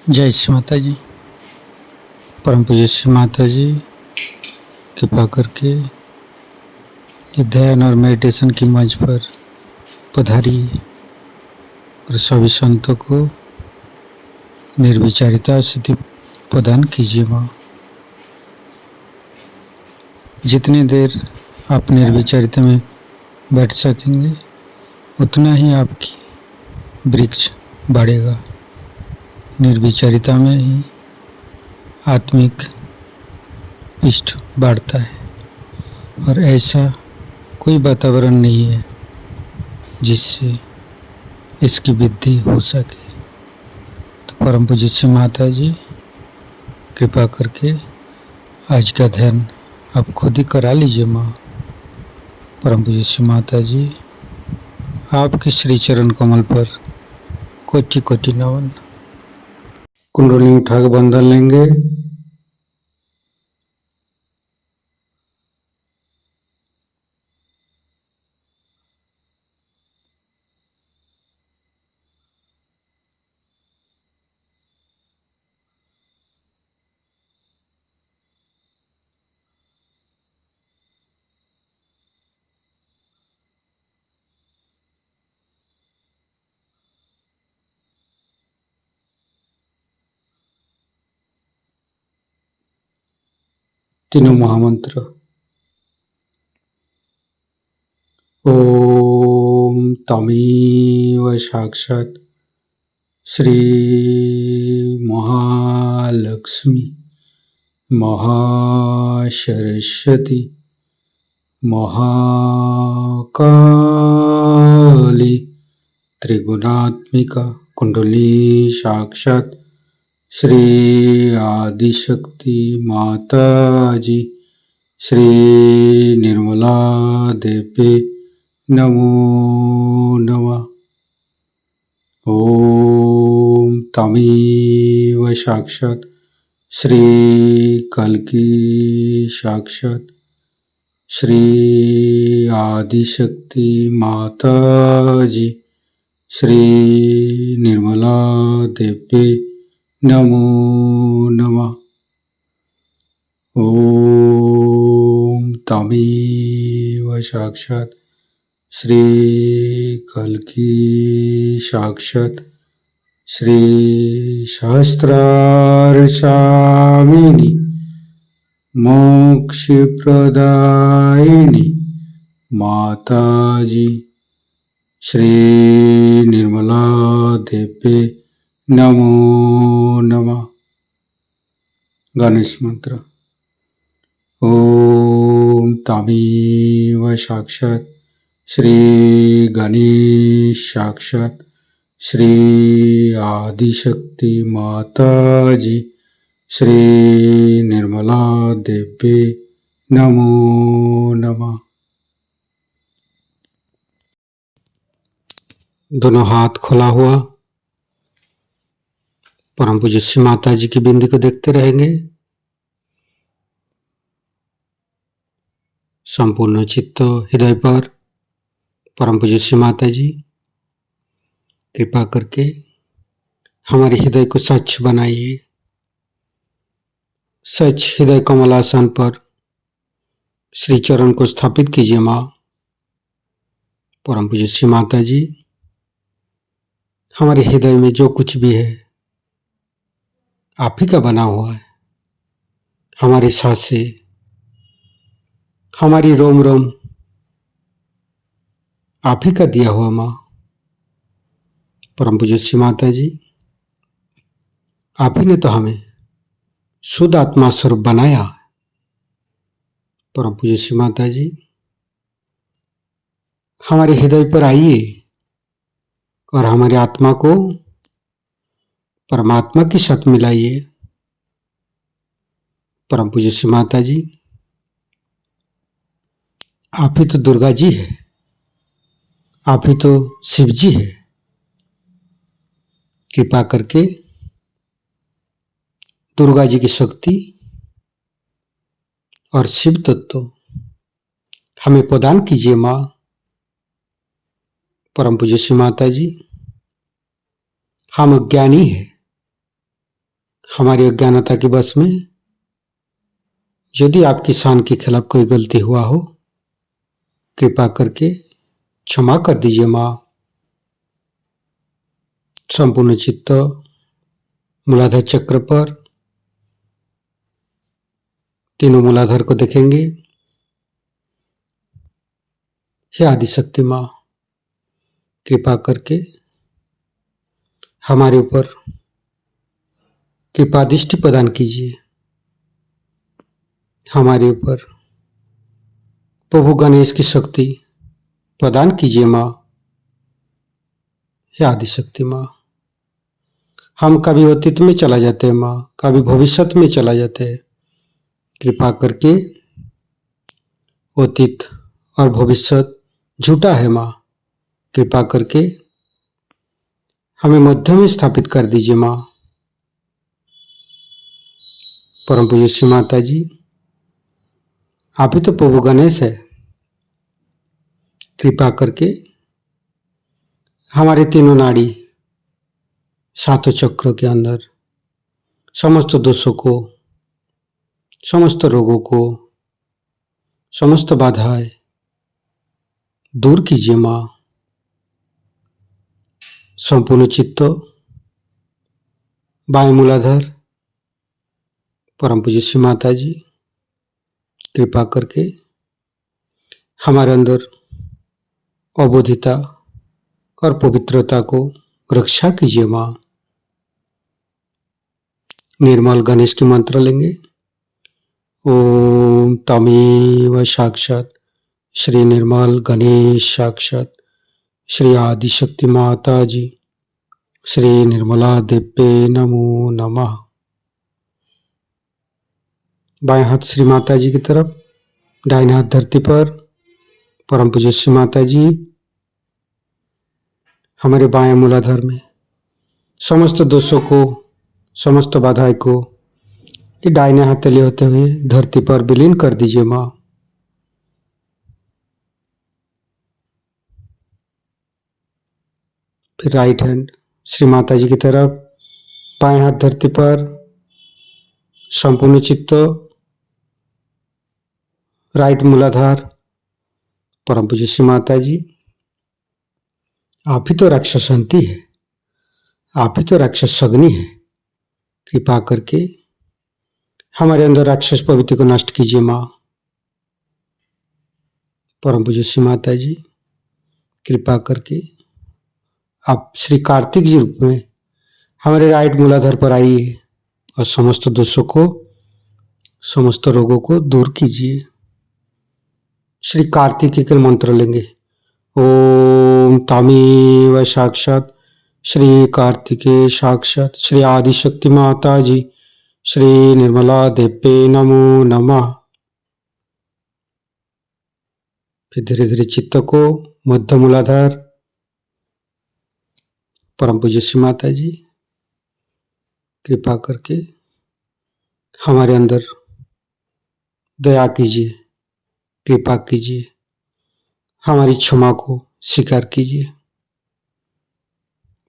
जय श्री माता जी। परम पूज्य श्री माता जी कृपा करके ये ध्यान और मेडिटेशन की मंच पर पधारी और सभी संतों को निर्विचारिता स्थिति प्रदान कीजिए माँ। जितनी देर आप निर्विचारिता में बैठ सकेंगे उतना ही आपकी वृक्ष बढ़ेगा। निर्विचारिता में ही आत्मिक इष्ट बढ़ता है और ऐसा कोई वातावरण नहीं है जिससे इसकी वृद्धि हो सके। तो परम पूज्य श्री माता जी कृपा करके आज का ध्यान आप खुद ही करा लीजिए माँ। परम पूज्य श्री माता जी आपके श्री चरण कमल पर कोटि कोटि नमन। कुंडली उठा के बंधन लेंगे। तीनों महामंत्र। ओम तमेव साक्षात् श्री महालक्ष्मी महासरस्वती महाकाली त्रिगुणात्मिका कुंडली साक्षात् श्री आदिशक्ति माता जी श्री निर्मला देवी नमो नमः। ओम तमेव साक्षात् श्री कल्की साक्षात् श्री आदिशक्ति माता जी श्री निर्मला देवी नमो नमः। ओम तमेव साक्षात् श्री कल्की साक्षात् श्री सहस्रार स्वामिनी मोक्ष प्रदायिनी माता जी श्री निर्मला देवी नमो नमः। गणेश मंत्र। ओम तमेव साक्षात् श्री गणेश साक्षात् श्री आदिशक्ति माता जी श्री निर्मला देवी नमो नमः। दोनों हाथ खुला हुआ परम पूज्य श्री माता जी की बिंदी को देखते रहेंगे। संपूर्ण चित्त हृदय पर परम पूज्य श्री माता जी कृपा करके हमारे हृदय को स्वच्छ बनाइए। स्वच्छ हृदय कमलासन पर श्री चरण को स्थापित कीजिए माँ। परम पूज्य श्री माता जी हमारे हृदय में जो कुछ भी है आप ही का बना हुआ है। हमारी सांसें, हमारी रोम रोम आप ही का दिया हुआ माँ। परम पूज्य श्री माता जी आप ही ने तो हमें शुद्ध आत्मा स्वरूप बनाया। परम पूज्य श्री माता जी हमारे हृदय पर आइए और हमारी आत्मा को परमात्मा के साथ मिलाइए। परम पूज्य श्री माता जी आप ही तो दुर्गा जी है, आप ही तो शिव जी है। कृपा करके दुर्गा जी की शक्ति और शिव तत्व हमें प्रदान कीजिए माँ। परम पूज्य श्री माता जी हम अज्ञानी है, हमारी अज्ञानता की बस में यदि आपकी शान के खिलाफ कोई गलती हुआ हो, कृपा करके क्षमा कर दीजिए माँ। संपूर्ण चित्त मूलाधार चक्र पर तीनों मूलाधार को देखेंगे। हे आदिशक्ति माँ, कृपा करके हमारे ऊपर कृपा दृष्टि प्रदान कीजिए। हमारे ऊपर प्रभु गणेश की शक्ति प्रदान कीजिए माँ। हे आदिशक्ति माँ, हम कभी अतीत में चला जाते हैं माँ, कभी भविष्य में चला जाते हैं। कृपा करके अतीत और भविष्य झूठा है माँ, कृपा करके हमें मध्य में स्थापित कर दीजिए माँ। परम पूज्य श्री माता जी, आप ही तो प्रभु गणेश है। कृपा करके हमारे तीनों नाड़ी सातों चक्रों के अंदर समस्त दोषों को, समस्त रोगों को, समस्त बाधाएं दूर कीजिए माँ। संपूर्ण चित्त बाएं मूलाधार परम पूज्य श्री माता जी, कृपा करके हमारे अंदर अबोधिता और पवित्रता को रक्षा कीजिए माँ। निर्मल गणेश की मंत्र लेंगे। ओम तमेव साक्षात श्री निर्मल गणेश साक्षात श्री आदिशक्ति माता जी श्री निर्मला देव्ये नमो नमः। बाएं हाथ श्री माता जी की तरफ, दाहिने हाथ धरती पर। परम पूज्य श्री माता जी हमारे बाएं मूलाधार में समस्त दोषों को, समस्त बाधाएं को ये दाहिने हाथ तले होते हुए धरती पर विलीन कर दीजिए माँ। फिर राइट हैंड श्री माता जी की तरफ, बाएं हाथ धरती पर, संपूर्ण चित्त राइट मूलाधार। परम पूज्य श्री माता जी, आप ही तो राक्षसंती है, आप ही तो राक्षस अग्नि है। कृपा करके हमारे अंदर राक्षस प्रवृत्ति को नष्ट कीजिए माँ। परम पूज्य श्री माता जी, कृपा करके आप श्री कार्तिक जी रूप में हमारे राइट मूलाधार पर आइए और समस्त दोषों को, समस्त रोगों को दूर कीजिए। श्री कार्तिक के मंत्र लेंगे। ओम तमेव साक्षात श्री कार्तिके साक्षात श्री आदिशक्ति माता जी श्री निर्मला देव्ये नमो नमः। फिर धीरे धीरे चित्त को मध्य मूलाधार। परम पूज्य श्री माता जी, कृपा करके हमारे अंदर दया कीजिए, कृपा कीजिए, हमारी क्षमा को स्वीकार कीजिए।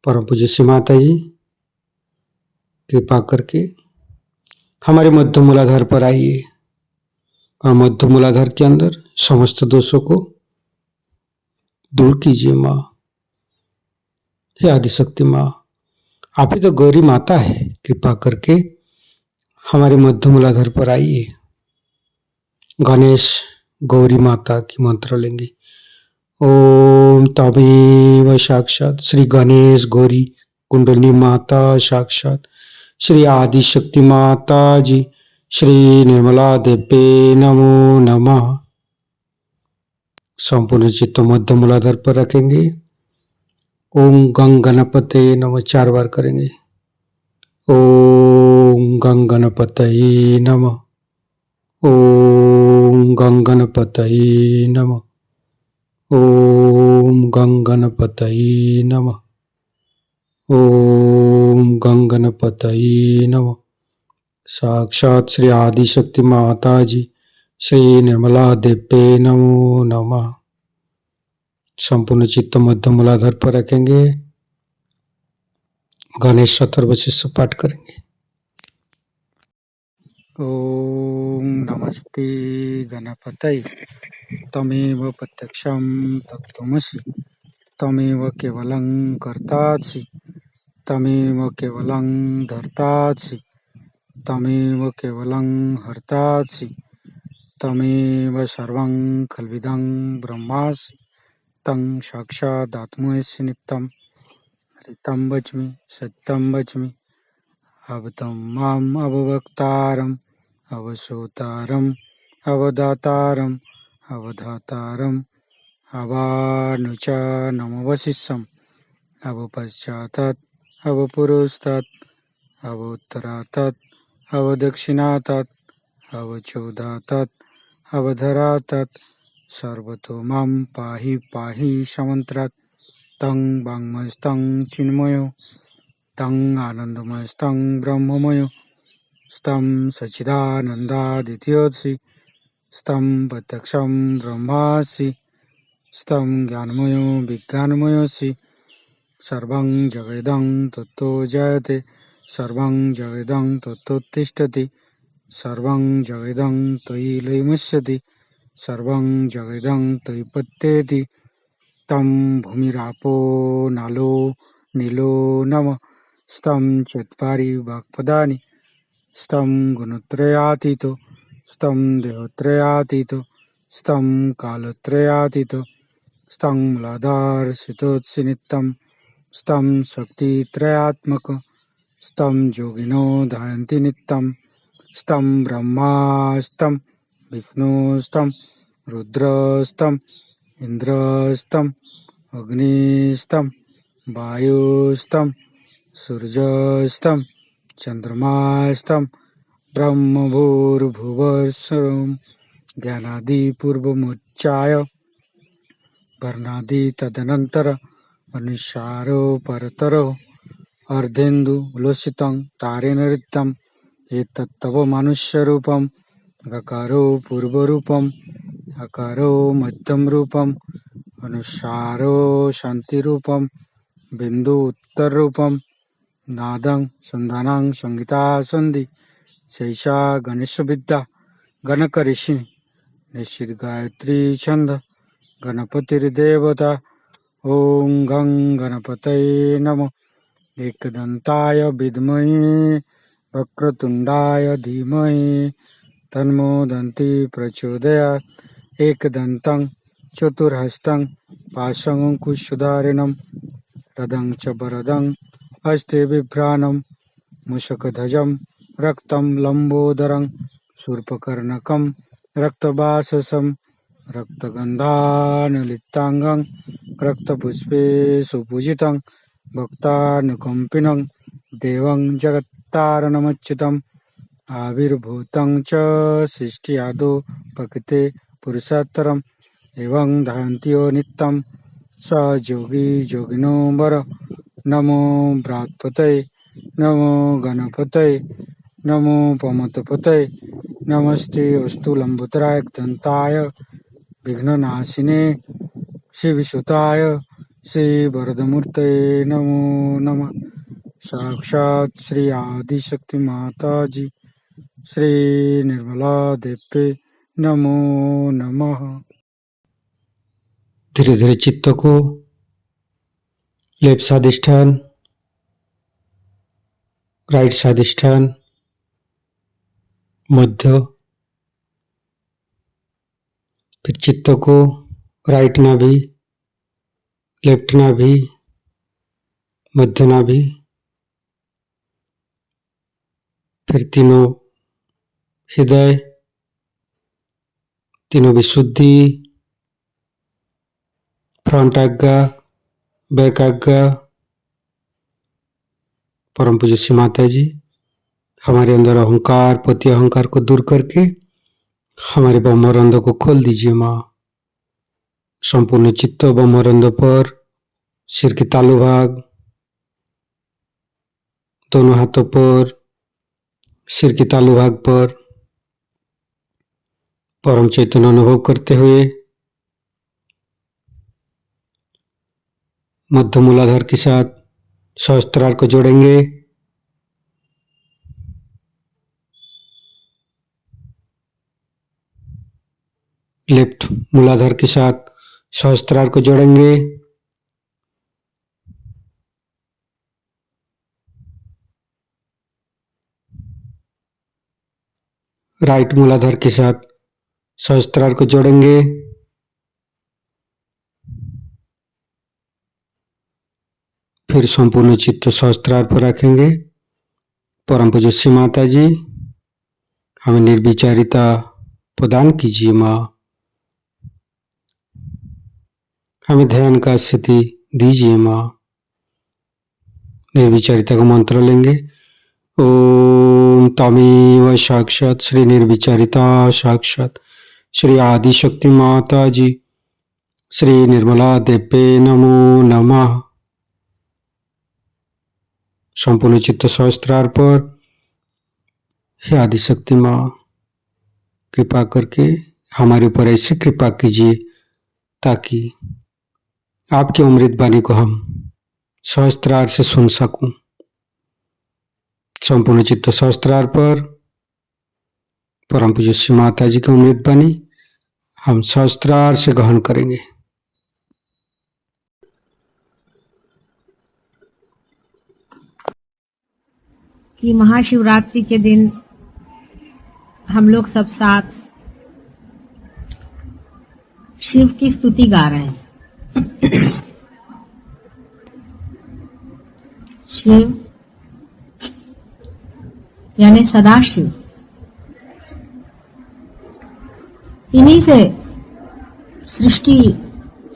परम पूज्य श्री माता जी, कृपा करके हमारे मध्य मूलाधार पर आइए और मध्य मूलाधार के अंदर समस्त दोषों को दूर कीजिए माँ। हे आदिशक्ति माँ, आप ही तो गौरी माता है। कृपा करके हमारे मध्य मूलाधार पर आइए। गणेश गौरी माता की मंत्र लेंगे। ओम तमेव साक्षात श्री गणेश गौरी कुंडली माता साक्षात श्री आदिशक्ति माता जी श्री निर्मला देव्ये नमो नमः। संपूर्ण चित्त मध्य मूलाधार पर रखेंगे। ओम गंग गणपते नमः 4 बार करेंगे। ओम गंग गणपतये नमः। ओम गंग गणपतये नमः। ओम गंग गणपतये नमः। ओम गंग गणपतये नमः। साक्षात श्री आदिशक्ति माता जी श्री निर्मला देव्ये नमो नमः। संपूर्ण चित्त मध्य मूलाधार पर रखेंगे। गणेश अथर्वशीष पाठ करेंगे। ओम नमस्ते गणपतये तमेव प्रत्यक्षं तत्त्वमसि तमेव केवलं कर्तासि तमेव केवलं धर्तासि तमेव केवलं हर्तासि तमेव सर्वं खल्विदं ब्रह्मासि तं साक्षादात्मसि नित्यं ऋतं वच्मि सत्यं वच्मि अवतं माम् अववक्तारम् अवसोतारम् अवदातारम् अवधातारम् अवानुचानमवशिष्यम् अवपश्चातात् अवपुरस्तात् अवोत्तरातात् अवदक्षिणातात् अवचोदातात् अवधरातात् सर्वतो मां पाहि पाहि समन्त्रात् तं वाङ्मयस्तं चिन्मयो तं आनन्दमयस्तं ब्रह्ममयो स्तं सच्चिदानन्दादित्योऽसि स्तं प्रत्यक्षं ब्रह्मासि स्तं ज्ञानमयो विज्ञानमयोऽसि सर्वं जगदं तत्तो जयते सर्वं जगदं तत्तोत्तिष्ठति सर्वं जगदं त्वयि लयमुच्यते सर्वं जगदं त्वयि पत्येति तं भूमिरापो नालो नीलो नमः स्तं चत्वारि वाक्पदानि स्तं गुणत्रयातीतो स्तं देहत्रयातीतो स्तं कालत्रयातीतो स्तं मूलाधारसितोऽसि नित्यं स्तं शक्तित्रयात्मक स्तं योगिनो ध्यायन्ति नित्यं स्तं ब्रह्मा स्तं विष्णु स्तं रुद्रस्तं इन्द्रस्तं अग्निस्तं वायुस्तं सूर्यस्तं चन्द्रमास्तं ब्रह्मभूर्भुवस्सुरं ज्ञानादिपूर्वमुच्चाय वर्णादि तदनन्तर अनुसारो परतरो अर्धेन्दुलोसितं तारेण ऋतं एतत्तव मनुष्यरूपं गकारो पूर्वरूपम् अकारो मध्यमरूपम् अनुसारो शान्तिरूपं बिन्दु उत्तररूपं नादं सन्धानं संहिता सन्धि शैषा गणेशविद्या गणकऋषि निश्चित गायत्री छंद गणपतिर्देवता ओं गं गणपतये नमः एकदन्ताय विद्महे वक्रतुण्डाय धीमहि तन्नो दन्ती प्रचोदयात् एकदन्तं चतुर्हस्तं पाशमङ्कुशधारिणं रदं च वरदं हस्ते बिभ्राणं मूषकध्वजं रक्तं लम्बोदरं शूर्पकर्णकं रक्तवाससं रक्तगन्धानुलिप्ताङ्गं रक्तपुष्पे सुपूजितं भक्तानुकम्पिनं देवं जगत्तारणमच्युतम् आविर्भूतं च सृष्टियादौ प्रकृते पुरुषोत्तरम् एवं ध्यायन्त्यो नित्यं स योगी योगिनो वर नमो बृहत्पतये नमो गणपतये नमो पमतपतये नमस्ते अस्तु लंबोदराय दन्ताय विघ्ननाशिने शिवसुताय श्रीवरदमूर्तये नमो नमः साक्षात् श्री आदिशक्ति माताजी श्री निर्मला देवी नमो नमः। धीरे धीरे चित्त को लेफ्ट स्वादिष्ठान राइट स्वादिष्ठान मध्य फिर चित्त को राइट नाभि लेफ्ट नाभि मध्य नाभि फिर तीनों हृदय तीनों विशुद्धि फ्रंट आज्ञा बैक आज्ञा परम पूज्य श्री माता जी हमारे अंदर अहंकार पति अहंकार को दूर करके हमारे ब्रह्मरंध को खोल दीजिए माँ। संपूर्ण चित्त ब्रह्मरंध पर सिर के तालु भाग दोनों हाथों पर सिर के तालु भाग पर परम चैतन्य अनुभव करते हुए मध्य मूलाधार के साथ सहस्त्रार को जोड़ेंगे। लेफ्ट मूलाधार के साथ सहस्त्रार को जोड़ेंगे। राइट मूलाधार के साथ सहस्त्रार को जोड़ेंगे। फिर संपूर्ण चित्त सहस्त्रार पर रखेंगे। परम पूज्य श्री माता जी, हमें निर्विचारिता प्रदान कीजिए माँ। हमें ध्यान का स्थिति दीजिए माँ। निर्विचारिता का मंत्र लेंगे। ओम तमेव साक्षात श्री निर्विचारिता साक्षात श्री आदिशक्ति माता जी श्री निर्मला देवे नमो नमः। संपूर्ण चित्त सहस्त्रार पर, हे आदिशक्ति माँ, कृपा करके हमारे ऊपर ऐसी कृपा कीजिए ताकि आपकी अमृत वाणी को हम सहस्त्रार से सुन सकूं। संपूर्ण चित्त सहस्त्रार पर परम पूज्य श्री माता जी की अमृत वाणी हम सहस्त्रार से ग्रहण करेंगे। कि महाशिवरात्रि के दिन हम लोग सब साथ शिव की स्तुति गा रहे हैं। शिव यानी सदाशिव, इन्हीं से सृष्टि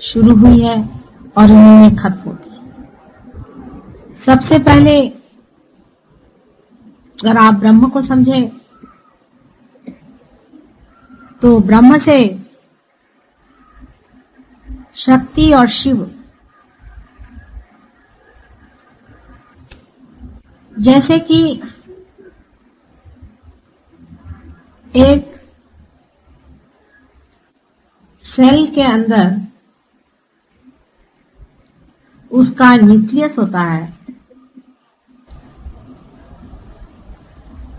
शुरू हुई है और इन्हीं में खत्म होगी। सबसे पहले अगर आप ब्रह्म को समझे तो ब्रह्म से शक्ति और शिव जैसे कि एक सेल के अंदर उसका न्यूक्लियस होता है,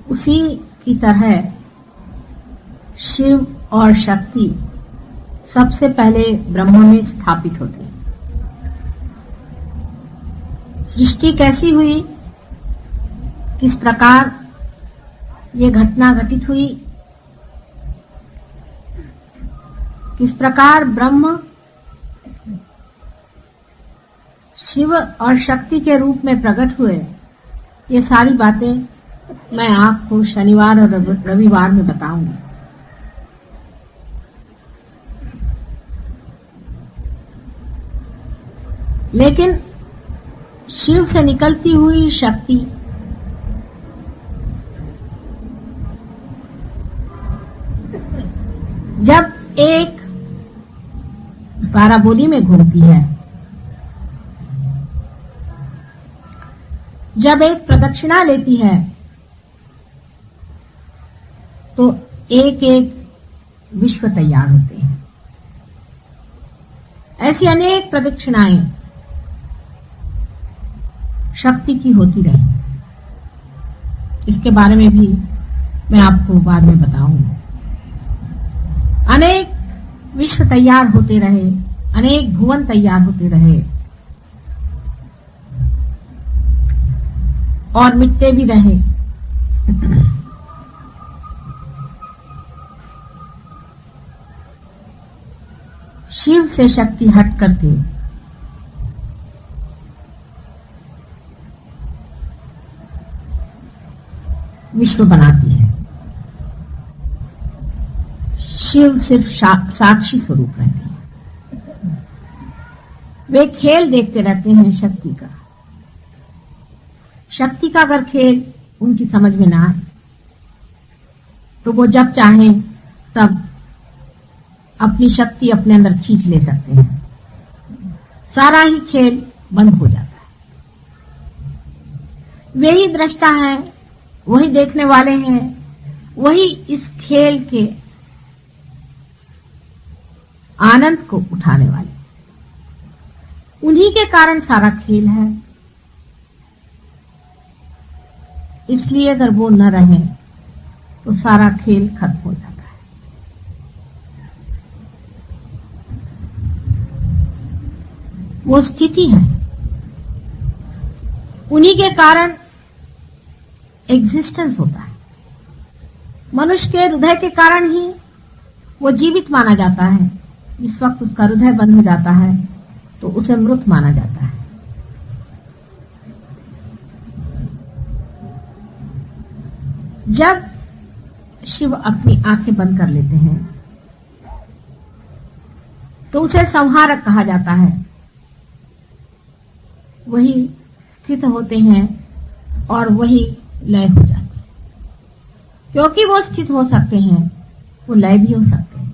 उसी की तरह शिव और शक्ति सबसे पहले ब्रह्म में स्थापित होते हैं। सृष्टि कैसी हुई, किस प्रकार ये घटना घटित हुई, किस प्रकार ब्रह्म शिव और शक्ति के रूप में प्रकट हुए, ये सारी बातें मैं आपको शनिवार और रविवार में बताऊंगी। लेकिन शिव से निकलती हुई शक्ति जब एक बाराबोली में घूमती है, जब एक प्रदक्षिणा लेती है, तो एक एक विश्व तैयार होते हैं। ऐसी अनेक प्रदक्षिणाएं शक्ति की होती रही। इसके बारे में भी मैं आपको बाद में बताऊंगा। अनेक विश्व तैयार होते रहे, अनेक भुवन तैयार होते रहे और मिटते भी रहे। शिव से शक्ति हट करके विश्व बनाती है। शिव सिर्फ साक्षी स्वरूप रहते हैं। वे खेल देखते रहते हैं शक्ति का। शक्ति का अगर खेल उनकी समझ में ना आए तो वो जब चाहें तब अपनी शक्ति अपने अंदर खींच ले सकते हैं। सारा ही खेल बंद हो जाता है। वे ही दृष्टा हैं, वही देखने वाले हैं, वही इस खेल के आनंद को उठाने वाले। उन्हीं के कारण सारा खेल है। इसलिए अगर वो न रहे तो सारा खेल खत्म हो जाता है। वो स्थिति है। उन्हीं के कारण एग्जिस्टेंस होता है। मनुष्य के हृदय के कारण ही वो जीवित माना जाता है। जिस वक्त उसका हृदय बंद हो जाता है तो उसे मृत माना जाता है। जब शिव अपनी आंखें बंद कर लेते हैं तो उसे संहारक कहा जाता है। वही स्थित होते हैं और वही लय हो जाते हैं। क्योंकि वो स्थित हो सकते हैं, वो लय भी हो सकते हैं।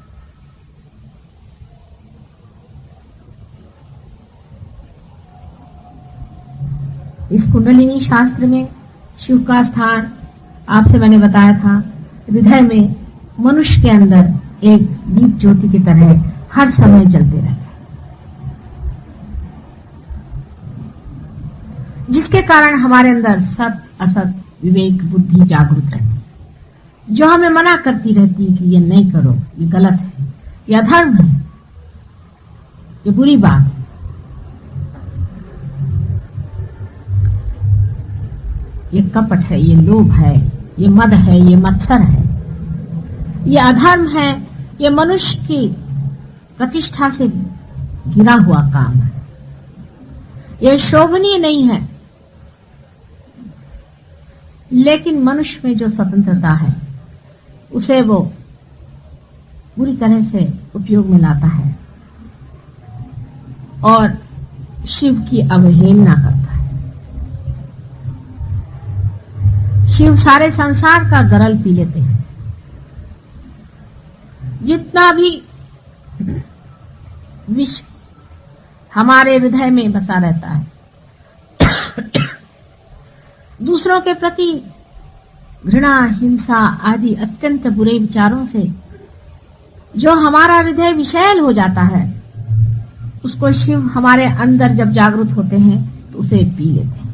इस कुंडलिनी शास्त्र में शिव का स्थान आपसे मैंने बताया था हृदय में मनुष्य के अंदर एक दीप ज्योति की तरह हर समय जलते रहता है, जिसके कारण हमारे अंदर सत असत विवेक बुद्धि जागृत रहती है, जो हमें मना करती रहती है कि ये नहीं करो, ये गलत है, ये अधर्म है, ये बुरी बात है। ये कपट है, ये लोभ है, ये मद है, ये मत्सर है, ये अधर्म है, ये मनुष्य की प्रतिष्ठा से गिरा हुआ काम है, ये शोभनीय नहीं है। लेकिन मनुष्य में जो स्वतंत्रता है उसे वो पूरी तरह से उपयोग में लाता है और शिव की अवहेलना करता है। शिव सारे संसार का गरल पी लेते हैं। जितना भी विष हमारे हृदय में बसा रहता है, दूसरों के प्रति घृणा, हिंसा आदि अत्यंत बुरे विचारों से जो हमारा हृदय विषैल हो जाता है, उसको शिव हमारे अंदर जब जागृत होते हैं तो उसे पी लेते हैं।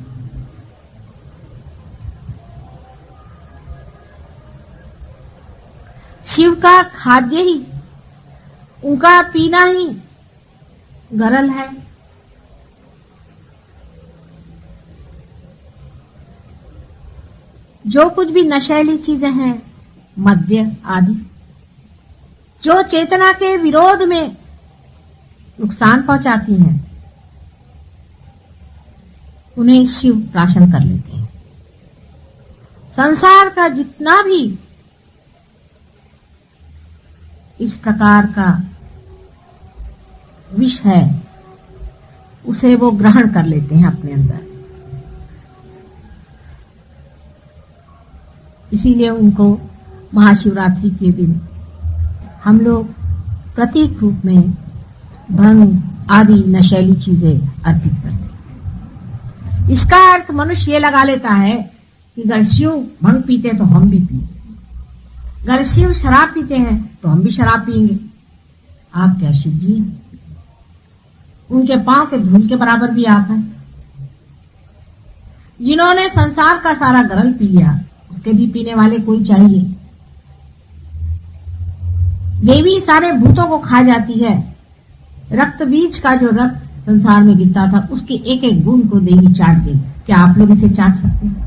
शिव का खाद्य ही, उनका पीना ही गरल है। जो कुछ भी नशैली चीजें हैं, मद्य आदि, जो चेतना के विरोध में नुकसान पहुंचाती हैं, उन्हें शिव प्राशन कर लेते हैं। संसार का जितना भी इस प्रकार का विष है, उसे वो ग्रहण कर लेते हैं अपने अंदर। इसीलिए उनको महाशिवरात्रि के दिन हम लोग प्रतीक रूप में भंग आदि नशैली चीजें अर्पित करते हैं। इसका अर्थ मनुष्य ये लगा लेता है कि अगर शिव भंग पीते तो हम भी पिए, अगर शिव शराब पीते हैं तो हम भी शराब पिएंगे। आप क्या शिव जी? उनके पांव के धूल के बराबर भी आप हैं। जिन्होंने संसार का सारा गरल पी लिया, उसके भी पीने वाले कोई चाहिए। देवी सारे भूतों को खा जाती है। रक्त बीज का जो रक्त संसार में गिरता था, उसके एक एक बूंद को देवी चाट गई। क्या आप लोग इसे चाट सकते हैं?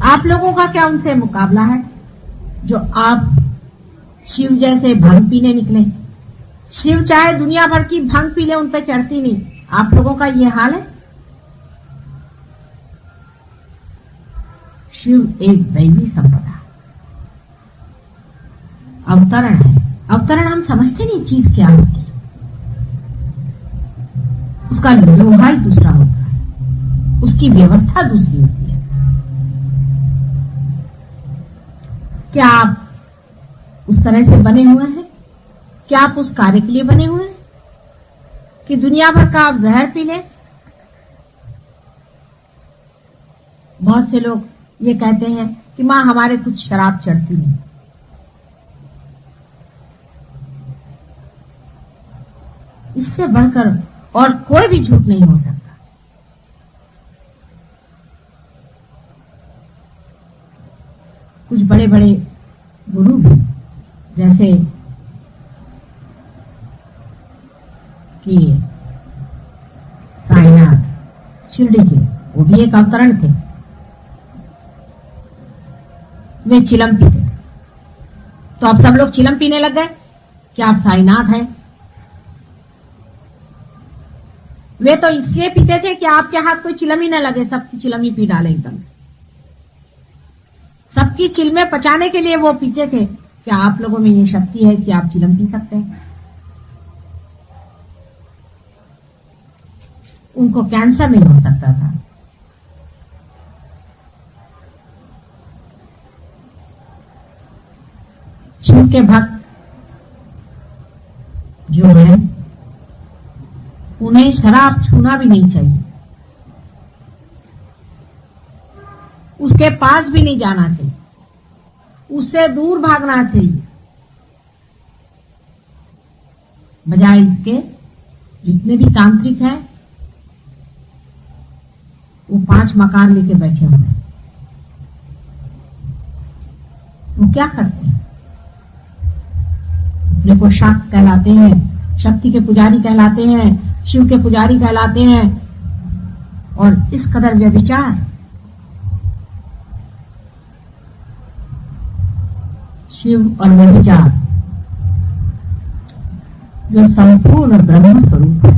आप लोगों का क्या उनसे मुकाबला है, जो आप शिव जैसे भंग पीने निकले? शिव चाहे दुनिया भर की भंग पी ले, उन पे चढ़ती नहीं। आप लोगों का ये हाल है। शिव एक दैवी संपदा, अवतरण है। अवतरण हम समझते नहीं चीज क्या होती है, उसका लोहा ही दूसरा होता है, उसकी व्यवस्था दूसरी होती है। क्या आप उस तरह से बने हुए हैं? क्या आप उस कार्य के लिए बने हुए हैं कि दुनिया भर का आप जहर पी लें? बहुत से लोग ये कहते हैं कि मां हमारे कुछ शराब चढ़ती नहीं। इससे बढ़कर और कोई भी झूठ नहीं हो सकता। कुछ बड़े बड़े गुरु भी, जैसे कि साईनाथ शिरडी के वो भी एक अवतरण थे, वे चिलम पीते थे। तो अब सब लोग चिलम पीने लग गए कि आप साईनाथ हैं। वे तो इसलिए पीते थे कि आपके हाथ कोई चिलम ही न लगे, सबकी चिलम ही पी डाले एकदम। सबकी चिलमें पचाने के लिए वो पीते थे कि आप लोगों में ये शक्ति है कि आप चिलम पी सकते हैं। उनको कैंसर नहीं हो सकता था। शिव के भक्त जो है उन्हें शराब छूना भी नहीं चाहिए, उसके पास भी नहीं जाना चाहिए, उससे दूर भागना चाहिए। बजाय इसके जितने भी तांत्रिक हैं वो 5 मकान लेके बैठे हुए हैं। वो क्या करते हैं? अपने को शाक्त कहलाते हैं, शक्ति के पुजारी कहलाते हैं, शिव के पुजारी कहलाते हैं, और इस कदर व्यभिचार। शिव और व्यभिचार जो संपूर्ण ब्रह्म स्वरूप है,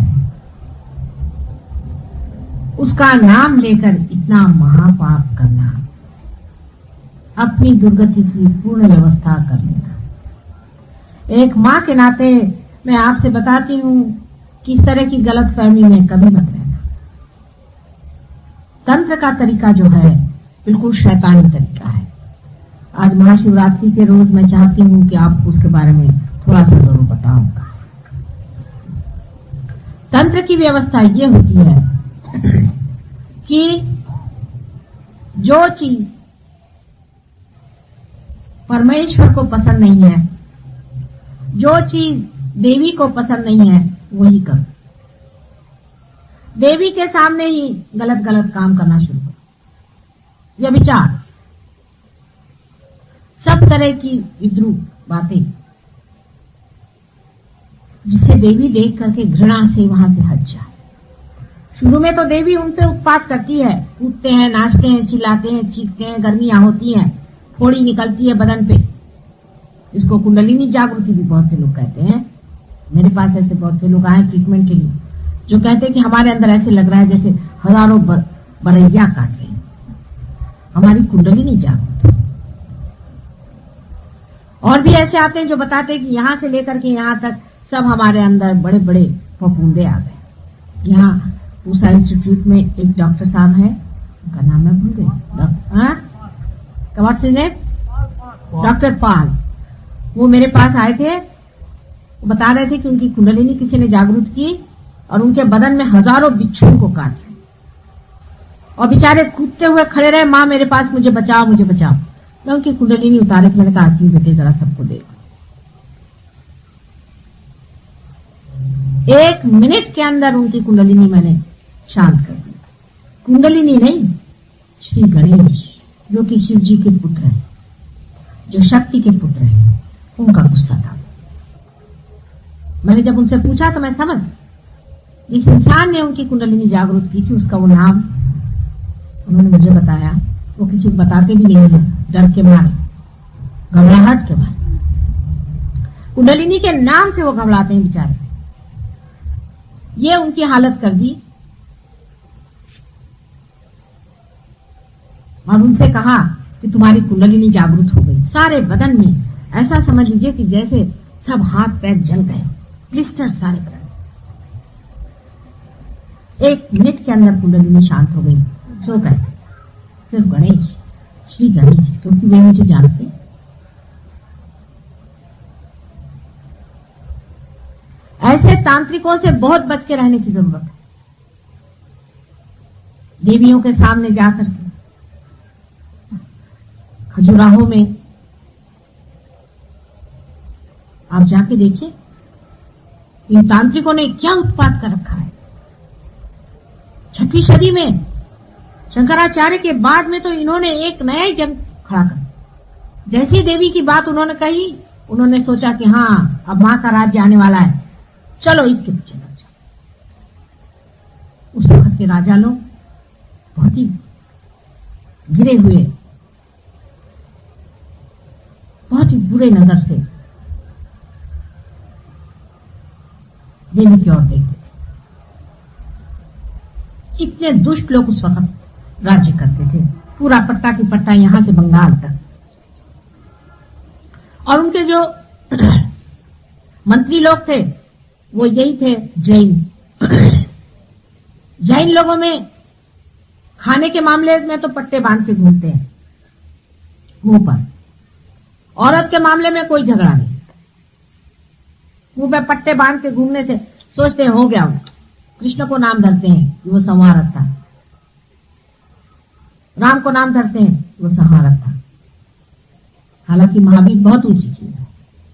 उसका नाम लेकर इतना महापाप करना, अपनी दुर्गति की पूर्ण व्यवस्था कर लेना। एक मां के नाते मैं आपसे बताती हूं कि इस तरह की गलत फहमी में कभी मत रहना। तंत्र का तरीका जो है बिल्कुल शैतानी तरीका है। आज महाशिवरात्रि के रोज मैं चाहती हूं कि आपको उसके बारे में थोड़ा सा जरूर बताऊंगा। तंत्र की व्यवस्था ये होती है कि जो चीज परमेश्वर को पसंद नहीं है, जो चीज देवी को पसंद नहीं है, वही करो। देवी के सामने ही गलत गलत काम करना शुरू करो। व्यभिचार, सब तरह की विद्रूप बातें, जिसे देवी देख करके घृणा से वहां से हट जाए। शुरू में तो देवी उन पे उत्पात करती है, कूदते हैं, नाचते हैं, चिल्लाते हैं, चीखते हैं, गर्मियां होती हैं, फोड़ी निकलती है बदन पे। इसको कुंडलिनी जागृति भी बहुत से लोग कहते हैं। मेरे पास ऐसे बहुत से लोग आए ट्रीटमेंट के लिए जो कहते हैं कि हमारे अंदर ऐसे लग रहा है जैसे हजारों बरैया काट रही, हमारी कुंडलिनी जागृत। और भी ऐसे आते हैं जो बताते हैं कि यहां से लेकर के यहां तक सब हमारे अंदर बड़े बड़े फफूंदे आ गए। यहाँ पूसा इंस्टीट्यूट में एक डॉक्टर साहब है, उनका नाम मैं भूल गई, व्हाट्स हिज नेम, डॉक्टर पाल। वो मेरे पास आए थे, वो बता रहे थे कि उनकी कुंडलिनी किसी ने जागृत की और उनके बदन में हजारों बिच्छू को काट रहे और बेचारे कूदते हुए खड़े रहे, माँ मेरे पास, मुझे बचाओ, मुझे बचाओ। मैं उनकी कुंडलिनी उतारे थे, मैंने कहा आती बेटे जरा सबको देखो। 1 मिनट के अंदर उनकी कुंडलिनी मैंने शांत कर दी। कुंडलिनी नहीं, श्री गणेश जो कि शिव जी के पुत्र हैं, जो शक्ति के पुत्र हैं, उनका गुस्सा था। मैंने जब उनसे पूछा तो मैं समझ, जिस इंसान ने उनकी कुंडलिनी जागृत की थी उसका वो नाम उन्होंने मुझे बताया। वो किसी को बताते भी नहीं है, डर के मारे, घबराहट के मारे। कुंडलिनी के नाम से वो घबराते हैं बेचारे। ये उनकी हालत कर दी और उनसे कहा कि तुम्हारी कुंडलिनी जागृत हो गई सारे बदन में। ऐसा समझ लीजिए कि जैसे सब हाथ पैर जल गए, ब्लिस्टर सारे बदन। 1 मिनट के अंदर कुंडलिनी शांत हो गई। सो कैसे? सिर्फ गणेश, श्री गणेश, क्योंकि वे मुझे जानते। ऐसे तांत्रिकों से बहुत बच के रहने की जरूरत है। देवियों के सामने जाकर के, खजुराहो में आप जाके देखिए इन तांत्रिकों ने क्या उत्पात कर रखा है। 6वीं सदी में शंकराचार्य के बाद में तो इन्होंने एक नया ही जंग खड़ा कर। जैसी देवी की बात उन्होंने कही, उन्होंने सोचा कि हाँ अब मां का राज्य आने वाला है, चलो इसके पीछे लग जाओ। उस वक्त के राजा लोग बहुत ही गिरे हुए, बहुत ही बुरे नजर से देवी की ओर देखते थे। इतने दुष्ट लोग उस वक्त राज्य करते थे, पूरा पट्टा की पट्टा यहां से बंगाल तक। और उनके जो मंत्री लोग थे वो यही थे, जैन। जैन लोगों में खाने के मामले में तो पट्टे बांध के घूमते हैं मुंह पर। औरत के मामले में कोई झगड़ा नहीं, मुंह पे पट्टे बांध के घूमने से सोचते हैं हो गया। वो कृष्ण को नाम धरते हैं कि वो संहारक था, राम को नाम धरते हैं वो संहारक था। हालांकि महावीर बहुत ऊंची चीज है।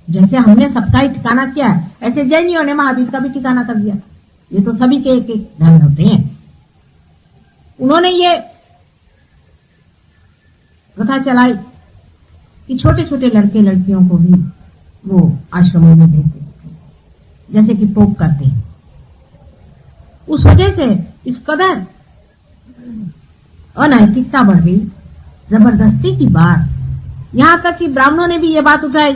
जैसे हमने सबका ही ठिकाना किया है, ऐसे जैनियों ने महावीर का भी ठिकाना कर दिया। ये तो सभी के एक एक धर्म होते हैं। उन्होंने ये प्रथा चलाई कि छोटे छोटे लड़के लड़कियों को भी वो आश्रमों में भेजते थे, जैसे कि पोप करते हैं। उस वजह से इस कदर अनैतिकता बढ़ गई, जबरदस्ती की बात। यहां तक कि ब्राह्मणों ने भी ये बात उठाई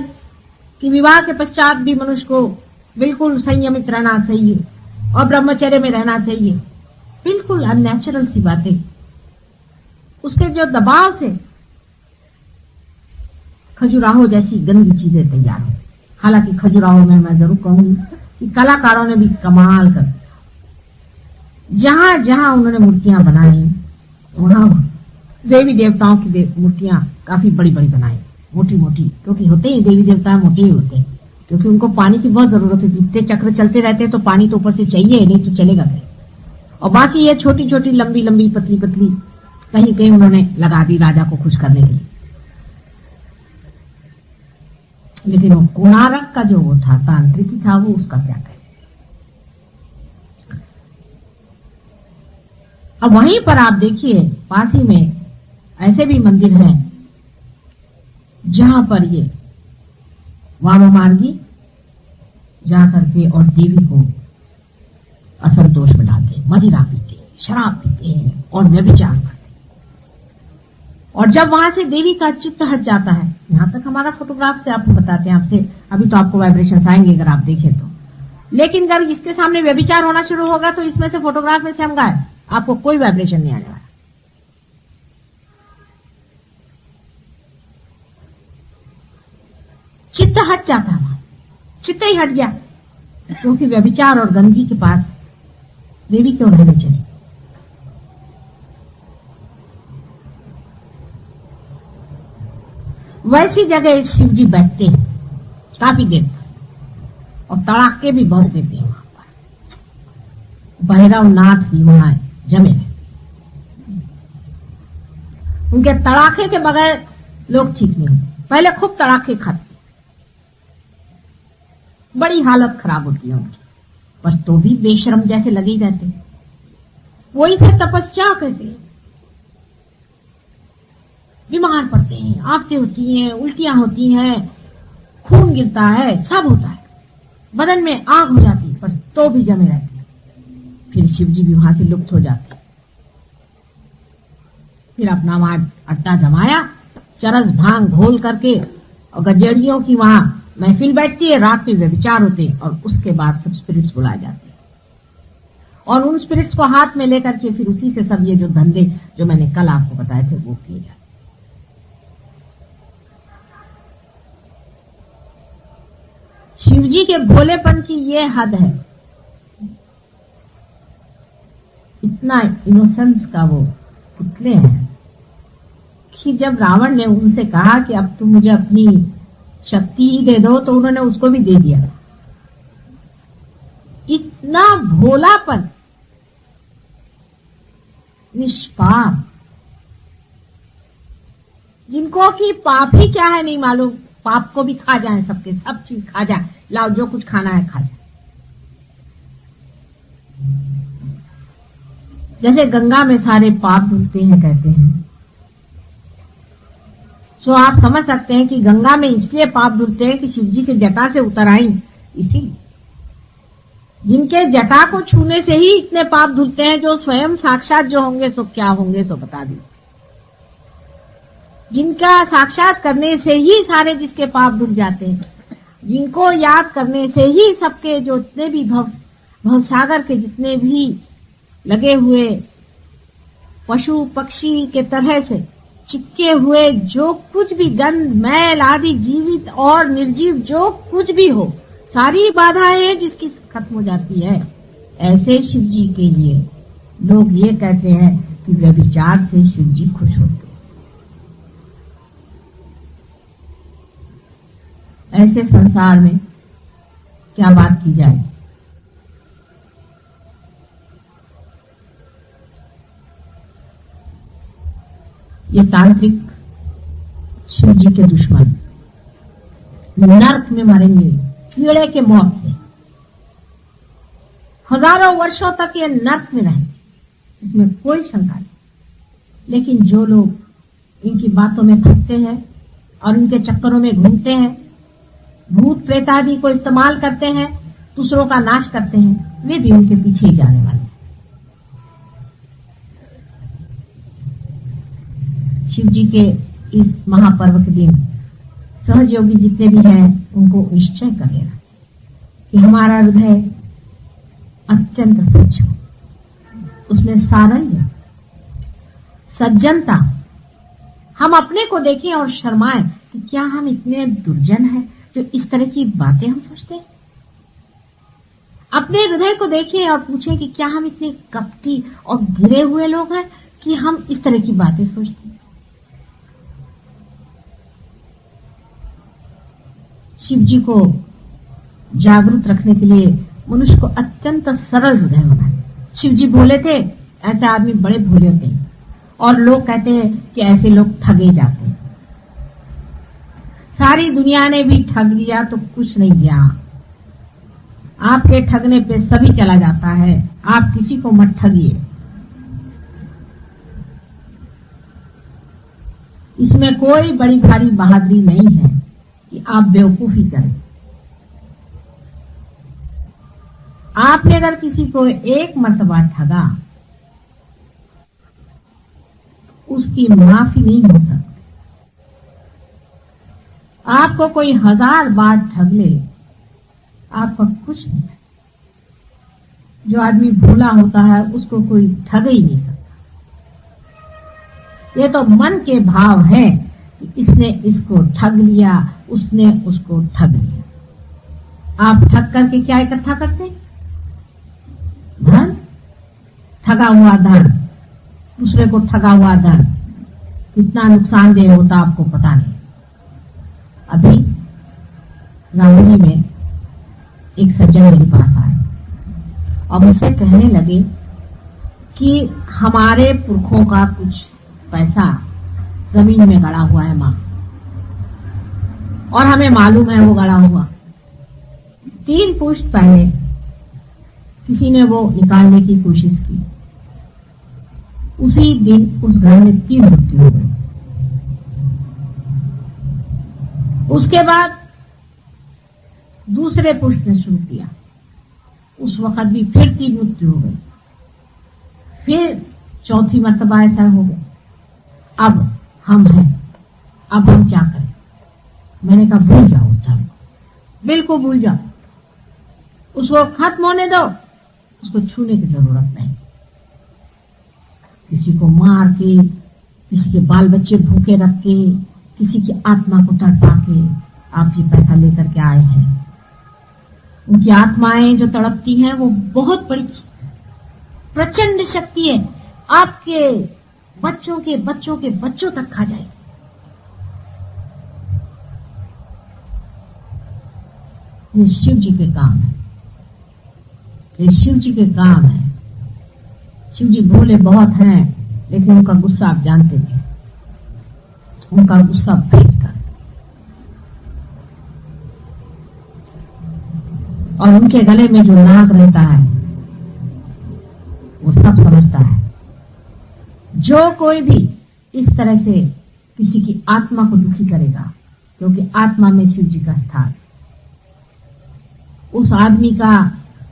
कि विवाह के पश्चात भी मनुष्य को बिल्कुल संयमित रहना चाहिए और ब्रह्मचर्य में रहना चाहिए। बिल्कुल अननेचुरल सी बातें। उसके जो दबाव से खजुराहो जैसी गंदी चीजें तैयार हो। हालांकि खजुराहो में मैं जरूर कहूंगी कि कलाकारों ने भी कमाल कर दिया। जहां जहां उन्होंने मूर्तियां बनाई वहां देवी देवताओं की मूर्तियां काफी बड़ी बड़ी बनाई, मोटी मोटी, क्योंकि होते ही देवी देवता मोटे ही होते हैं, क्योंकि उनको पानी की बहुत जरूरत है। जितने चक्र चलते रहते हैं तो पानी तो ऊपर से चाहिए, नहीं तो चलेगा नहीं। और बाकी ये छोटी छोटी लंबी लंबी पतली पतली कहीं कहीं उन्होंने लगा दी राजा को खुश करने के लिए। लेकिन वो कोणार्क का जो वो था, तांत्रिक था, वो उसका क्या कहे। अब वहीं पर आप देखिए पास ही में ऐसे भी मंदिर हैं जहां पर ये वाममार्गी जा करके और देवी को असंतोष में डालते, मदिरा पीते, शराब पीते हैं और व्यभिचार करते। और जब वहां से देवी का चित्त हट जाता है, यहां तक हमारा फोटोग्राफ से आपको बताते हैं, आपसे अभी तो आपको वाइब्रेशन आएंगे अगर आप देखें तो। लेकिन अगर इसके सामने व्यभिचार होना शुरू होगा तो इसमें से फोटोग्राफ में से हम गायब, आपको कोई वाइब्रेशन नहीं आने वाला। चित्त हट जाता है, वहां चित्त ही हट गया, क्योंकि व्यभिचार और गंदगी के पास देवी क्यों रहने चली। वैसी जगह शिव जी बैठते हैं काफी देर तक, और तड़ाके भी बहुत देते हैं वहां पर। भैरव नाथ भी वहां जमे रहते, उनके तड़ाके के बगैर लोग ठीक नहीं होते। पहले खूब तड़ाके खाते, बड़ी हालत खराब होती है उनकी, पर तो भी बेशरम जैसे लगे ही रहते। वो इसे तपस्या कहते हैं। बीमार पड़ते हैं, आफतें होती हैं, उल्टियां होती हैं, खून गिरता है, सब होता है, बदन में आग हो जाती, पर तो भी जमे रहते हैं। फिर शिव जी भी वहां से लुप्त हो जाते। फिर अपना वहां अड्डा जमाया, चरस भांग घोल करके, और गजेड़ियों की वहां महफिल बैठती है, रात में व्यभिचार होते हैं, और उसके बाद सब स्पिरिट्स बुलाए जाते हैं, और उन स्पिरिट्स को हाथ में लेकर के फिर उसी से सब ये जो धंधे जो मैंने कल आपको बताए थे वो किए जाते। शिवजी के भोलेपन की ये हद है, इतना इनोसेंस का वो पुतले हैं कि जब रावण ने उनसे कहा कि अब तुम मुझे अपनी शक्ति ही दे दो, तो उन्होंने उसको भी दे दिया। इतना भोलापन, निष्पाप, जिनको कि पाप ही क्या है नहीं मालूम, पाप को भी खा जाए, सबके सब चीज खा जाए, लाओ जो कुछ खाना है खा जाए। जैसे गंगा में सारे पाप धुलते हैं कहते हैं, सो आप समझ सकते हैं कि गंगा में इसलिए पाप धुलते हैं कि शिवजी के जटा से उतर आई, इसीलिए जिनके जटा को छूने से ही इतने पाप धुलते हैं, जो स्वयं साक्षात जो होंगे सो क्या होंगे सो बता दी। जिनका साक्षात करने से ही सारे जिसके पाप धुल जाते हैं, जिनको याद करने से ही सबके जो जितने भी भवसागर के जितने भी लगे हुए पशु पक्षी के तरह से चिपके हुए जो कुछ भी गंध मैल आदि जीवित और निर्जीव जो कुछ भी हो, सारी बाधाएं हैं जिसकी खत्म हो जाती है। ऐसे शिव जी के लिए लोग ये कहते हैं कि व्यभिचार से शिव जी खुश होते। ऐसे संसार में क्या बात की जाए। ये तांत्रिक शिव जी के दुश्मन नर्क में मरेंगे कीड़े के मौत से। हजारों वर्षों तक ये नर्क में रहेंगे, इसमें कोई शंका नहीं। लेकिन जो लोग इनकी बातों में फंसते हैं और इनके चक्करों में घूमते हैं, भूत प्रेत आदि को इस्तेमाल करते हैं, दूसरों का नाश करते हैं, वे भी उनके पीछे ही जाने वाले हैं। शिव जी के इस महापर्व के दिन सहयोगी जितने भी हैं उनको निश्चय कर लेना चाहिए कि हमारा हृदय अत्यंत स्वच्छ हो, उसमें सारल्य सज्जनता। हम अपने को देखें और शर्माएं कि क्या हम इतने दुर्जन हैं जो इस तरह की बातें हम सोचते हैं। अपने हृदय को देखें और पूछें कि क्या हम इतने कपटी और गिरे हुए लोग हैं कि हम इस तरह की बातें सोचते हैं। शिव जी को जागरूक रखने के लिए मनुष्य को अत्यंत सरल हृदय होना है। शिव जी बोले थे ऐसे आदमी बड़े भोले होते हैं, और लोग कहते हैं कि ऐसे लोग ठगे जाते हैं। सारी दुनिया ने भी ठग लिया तो कुछ नहीं गया। आपके ठगने पे सभी चला जाता है, आप किसी को मत ठगिए। इसमें कोई बड़ी भारी बहादुरी नहीं है कि आप बेवकूफी करें। आपने अगर किसी को एक मर्तबा ठगा, उसकी माफी नहीं हो सकती। आपको कोई 1000 बार ठग ले, आपका कुछ नहीं। जो आदमी भोला होता है उसको कोई ठग ही नहीं सकता। ये तो मन के भाव है कि इसने इसको ठग लिया, उसने उसको ठग लिया। आप ठग करके क्या इकट्ठा करते? धन, ठगा हुआ धन, दूसरे को ठगा हुआ धन कितना नुकसानदेह होता आपको पता नहीं। अभी रामपुरी में एक सज्जन मेरे पास आए और मुझसे कहने लगे कि हमारे पुरखों का कुछ पैसा जमीन में गड़ा हुआ है मां, और हमें मालूम है वो गड़ा हुआ। 3 पुश्त पहले किसी ने वो निकालने की कोशिश की, उसी दिन उस घर में 3 मृत्यु हो गई। उसके बाद दूसरे पुष्ट ने शुरू किया, उस वक्त भी फिर 3 मृत्यु हो गई। फिर चौथी मर्तबा ऐसा हो गया। अब हम हैं, अब हम क्या करें? मैंने कहा भूल जाओ धर्म, बिल्कुल भूल जाओ, उसको खत्म होने दो, उसको छूने की जरूरत नहीं। किसी को मार के, किसी के बाल बच्चे भूखे रख के, किसी की आत्मा को तड़पा के आप ये पैसा लेकर के आए हैं। उनकी आत्माएं जो तड़पती हैं वो बहुत बड़ी प्रचंड शक्ति है, आपके बच्चों के बच्चों के बच्चों तक खा जाए। ये शिव जी के काम है, ये शिव जी के काम है। शिव जी भोले बहुत हैं, लेकिन उनका गुस्सा आप जानते थे, उनका गुस्सा भयंकर, और उनके गले में जो नाग रहता है वो सब समझता है। जो कोई भी इस तरह से किसी की आत्मा को दुखी करेगा, क्योंकि आत्मा में शिव जी का स्थान, उस आदमी का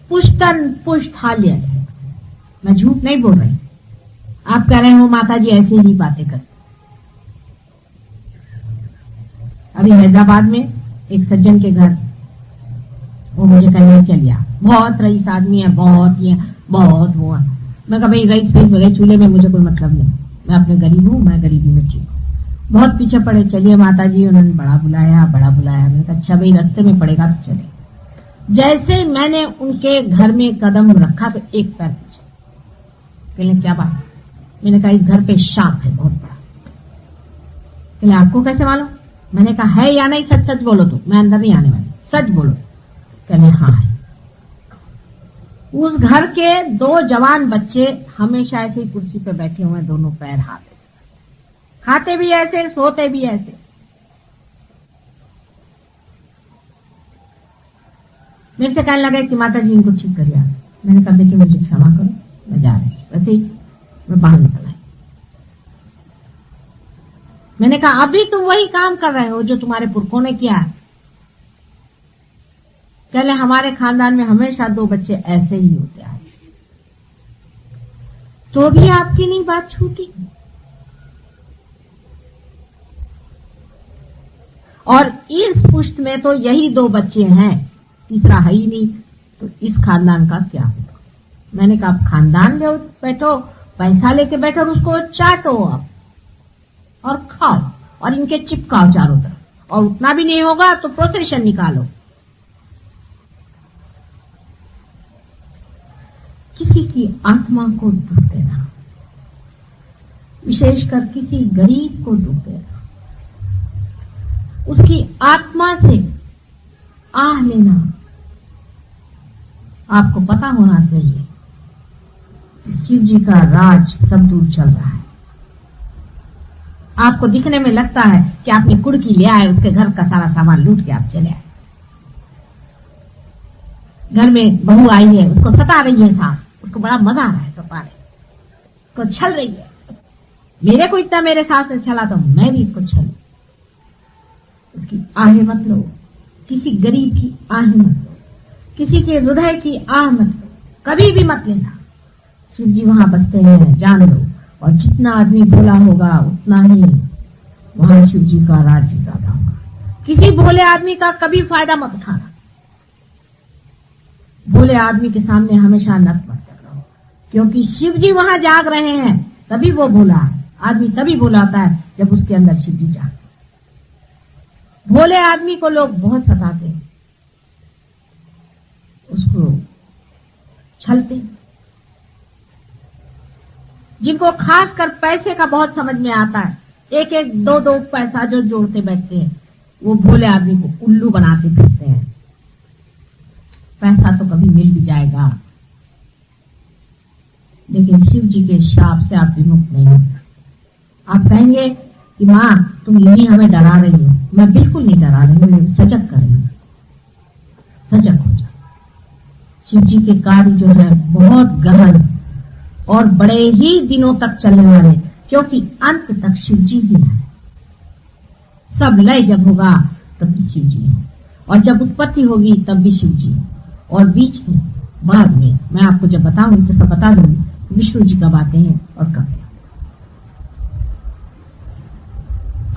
पुष्टन पुष्ट हाल लिया जाए। मैं झूठ नहीं बोल रही। आप कह रहे हो माता जी ऐसे ही बातें करते। अभी हैदराबाद में एक सज्जन के घर वो मुझे कहने चलिए बहुत रईस आदमी है, बहुत ये बहुत वो है। मैं कहा भाई रईस रईस चूल्हे में मुझे कोई मतलब नहीं, मैं अपने गरीब हूं, मैं गरीबी में ठीक हूँ। बहुत पीछे पड़े, चलिए माता जी, उन्होंने बड़ा बुलाया। मैंने कहा अच्छा भाई रास्ते में पड़ेगा तो चले। जैसे मैंने उनके घर में कदम रखा तो एक पैर पीछे। कहले क्या बात? मैंने कहा इस घर पे सांप है बहुत बड़ा। कहले आपको कैसे मालूम? मैंने कहा है या नहीं, सच सच बोलो तो, मैं अंदर नहीं आने वाली, सच बोलो। कहले हाँ है। उस घर के 2 जवान बच्चे हमेशा ऐसे ही कुर्सी पे बैठे हुए हैं, दोनों पैर हाथ, खाते भी ऐसे, सोते भी ऐसे। मेरे से कहने लगे कि माता जी इनको ठीक करिए। मैंने कहा देखिए मुझे क्षमा करो, मैं जा रही। वैसे ही मैं बाहर निकल आई। मैंने कहा अभी तुम वही काम कर रहे हो जो तुम्हारे पुरखों ने किया है। कहले हमारे खानदान में हमेशा 2 बच्चे ऐसे ही होते आए, तो भी आपकी नहीं बात छूटी। और इस पुष्ट में तो यही 2 बच्चे हैं, तीसरा है ही नहीं, तो इस खानदान का क्या होगा? मैंने कहा आप खानदान ले बैठो, पैसा लेके बैठो और उसको चाटो आप और खाओ और इनके चिपकाओ चारों तरफ, और उतना भी नहीं होगा तो प्रोसेशन निकालो। किसी की आत्मा को दुख देना, विशेषकर किसी गरीब को दुख देना, उसकी आत्मा से आह लेना, आपको पता होना चाहिए शिव जी का राज सब दूर चल रहा है। आपको दिखने में लगता है कि आपने कुड़की ले आए, उसके घर का सारा सामान लूट के आप चले आए। घर में बहू आई है, उसको सता रही है सास, उसको बड़ा मजा आ रहा है सताने को, छल रही है। मेरे को इतना मेरे सास ने छला तो मैं भी इसको छलू। उसकी आहें मत लो, किसी गरीब की आहें मत लो, किसी के हृदय की आह मत लो, कभी भी मत लेना। शिव जी वहां बसते हैं, जान लो। और जितना आदमी भोला होगा उतना ही वहां शिव जी का राज्य ज्यादा होगा। किसी भोले आदमी का कभी फायदा मत उठाना। भोले आदमी के सामने हमेशा नत मत करो, क्योंकि शिव जी वहां जाग रहे हैं, तभी वो भोला है। आदमी तभी भोला होता है जब उसके अंदर शिव जी जागते। भोले आदमी को लोग बहुत सताते हैं, उसको छलते। जिनको खासकर पैसे का बहुत समझ में आता है, 1-1, 2-2 पैसा जो जोड़ते बैठते हैं, वो भोले आदमी को उल्लू बनाते फिरते हैं। पैसा तो कभी मिल भी जाएगा, लेकिन शिव जी के शाप से आप विमुक्त नहीं हो। आप कहेंगे कि माँ तुम यूं हमें डरा रही हो। मैं बिल्कुल नहीं डरा रही हूं, सजग कर रही हूं। सजग हो जाओ। शिव जी के कार्य जो है बहुत गहन और बड़े ही दिनों तक चलने वाले, क्योंकि अंत तक शिव जी ही है। सब लय जब होगा तब भी शिव जी है, और जब उत्पत्ति होगी तब भी शिव जी है, और बीच में बाद में मैं आपको जब बताऊंगी तो सब बता दूंगी विष्णु जी कब आते हैं और कब।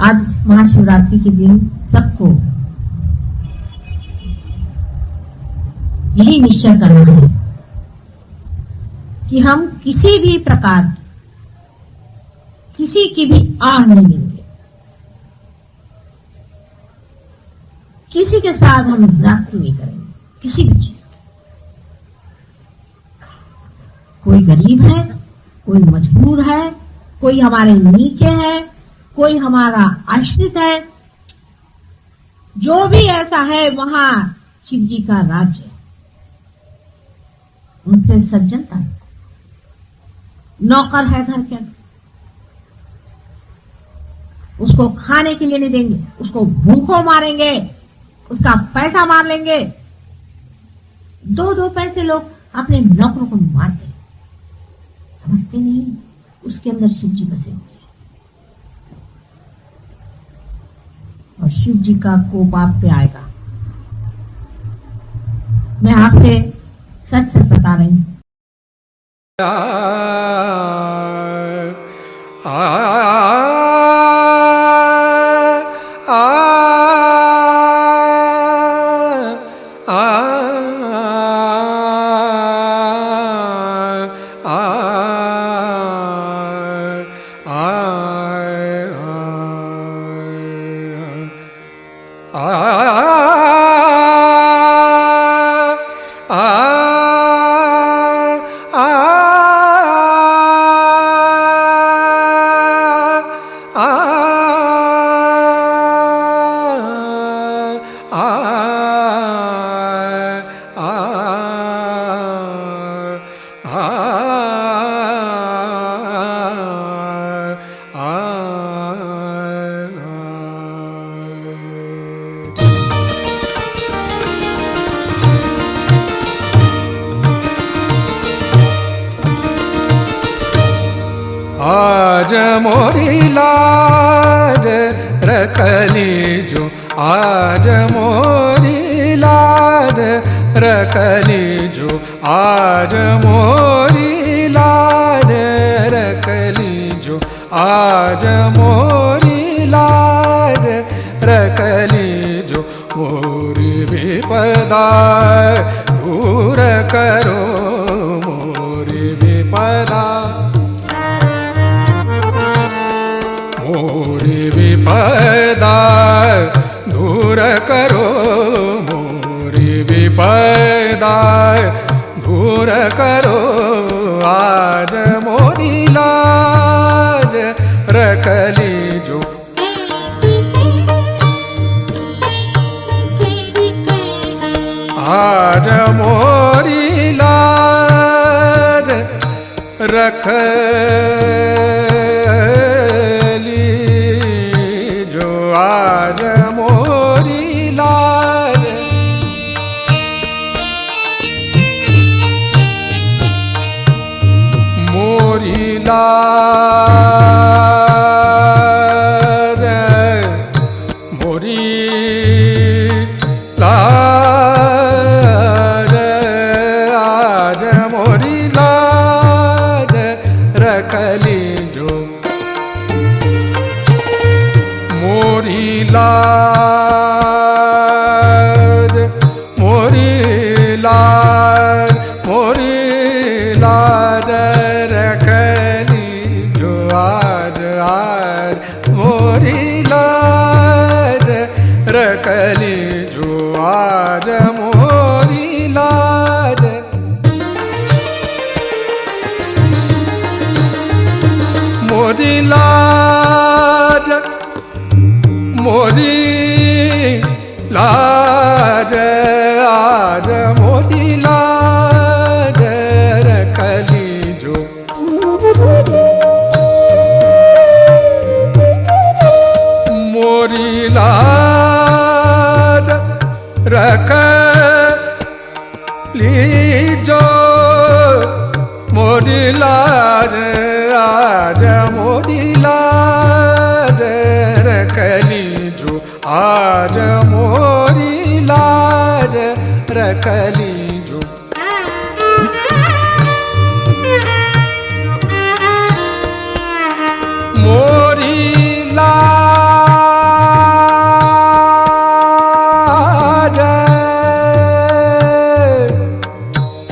आज महाशिवरात्रि के दिन सबको यही निश्चय करना है कि हम किसी भी प्रकार किसी की भी आह नहीं लेंगे, किसी के साथ हम जाति नहीं करेंगे, किसी भी चीज की। कोई गरीब है, कोई मजबूर है, कोई हमारे नीचे है, कोई हमारा आश्रित है, जो भी ऐसा है वहां शिव जी का राज्य है। उनसे सज्जनता, नौकर है घर के अंदर, उसको खाने के लिए नहीं देंगे, उसको भूखों मारेंगे, उसका पैसा मार लेंगे। 2-2 पैसे लोग अपने नौकरों को मारते हैं, समझते नहीं उसके अंदर शिव जी बसे हुए हैं। और शिव जी का कोप आप पे आएगा। मैं आपसे सच सच बता रही हूँ। आज मोरी लाज रखली जो, आज मोरी लाज रखली जो, आज मोरी लाज रखली जो, आज मोरी लाज रखली जो, मोरी विपदा दूर करो, मोरी विपदा, मोरी विपदा दूर करो, मोरी विपदा दूर करो, आज मोरी लाज रखली जो, आज मोरी लाज रखली जो, आज मोरी लाज, मोरी लाज, मोरी लाज, आज मोरी लाज रखली जो, मोरी लाज, मोरी लाज, मोरी लाज रखली जो, आज आज मोरी लाज रखली जो, आज मोरी लाज, मोरी लाज, मोरी लाज, आज मोरी लाज रखली जो, मोरी लाज रखली जो, मोरी लाज, आज मोरी लाज रखली जो, आज मोरी लाज रखली जो, मोरी लाज,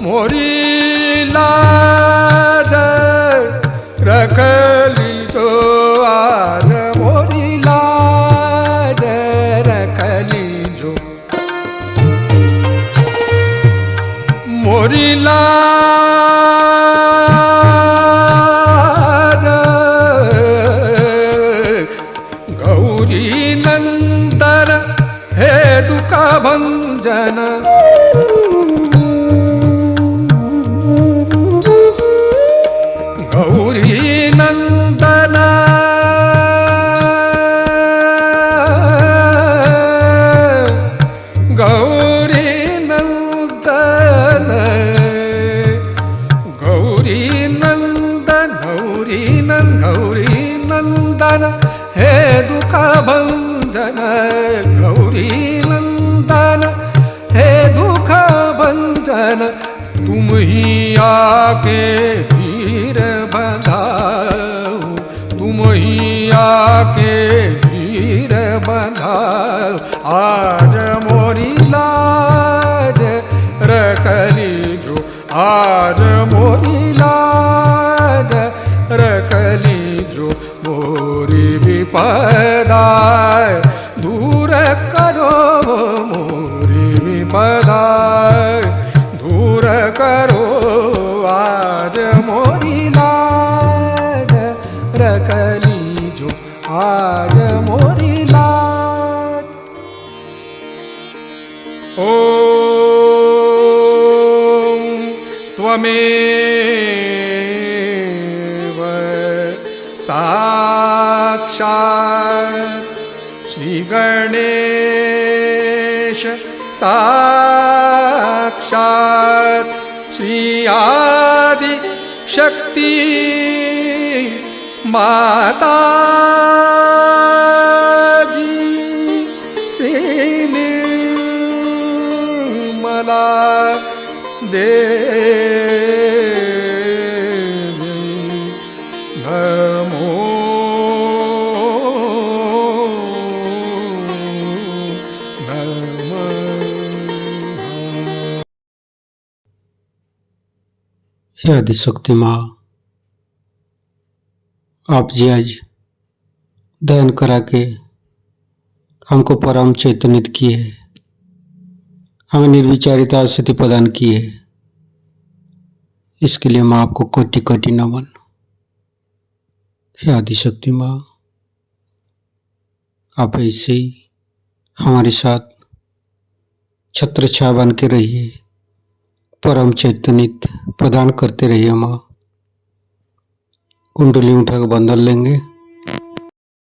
मोरी लाज रखली जो, आज मोरी लाज रखली जो, मोरी लाज, गौरी नंदन हे दुख भंजन, गौरी नंदन, गौरी नंदन, गौरी नंदन, गौरी नंदन, गौरी नंदन हे दुख भंजन, गौरी नंदन हे दुख भंजन, तुम ही आके धीर बंधाओ, तुम ही आके धीर बंधाओ। आज मोरी लाज रख लीजो, आज मोरी लाज रख लीजो, मोरी विपदा दूर करो, मोरी विपदा दूर करो। आज मोरी लाज रख लीजो, आज मोरी लाज। ओम त्वमेव साक्षात् श्री गणेश, साक्षात् श्री आदि शक्ति माता जी, श्री निर्मला देवी नमो नमः। हे आदिशक्ति माँ, आप जी आज दहन करा के हमको परम चैतन्यित किए, हमें निर्विचारिता स्थिति प्रदान की है। इसके लिए माँ आपको कोटि कोटि नमन। हे आदिशक्ति माँ, आप ऐसे ही हमारे साथ छत्र छाया बन के रहिए, परम चैतन्यित प्रदान करते रहिए। माँ कुंडली उठा के बंधन लेंगे।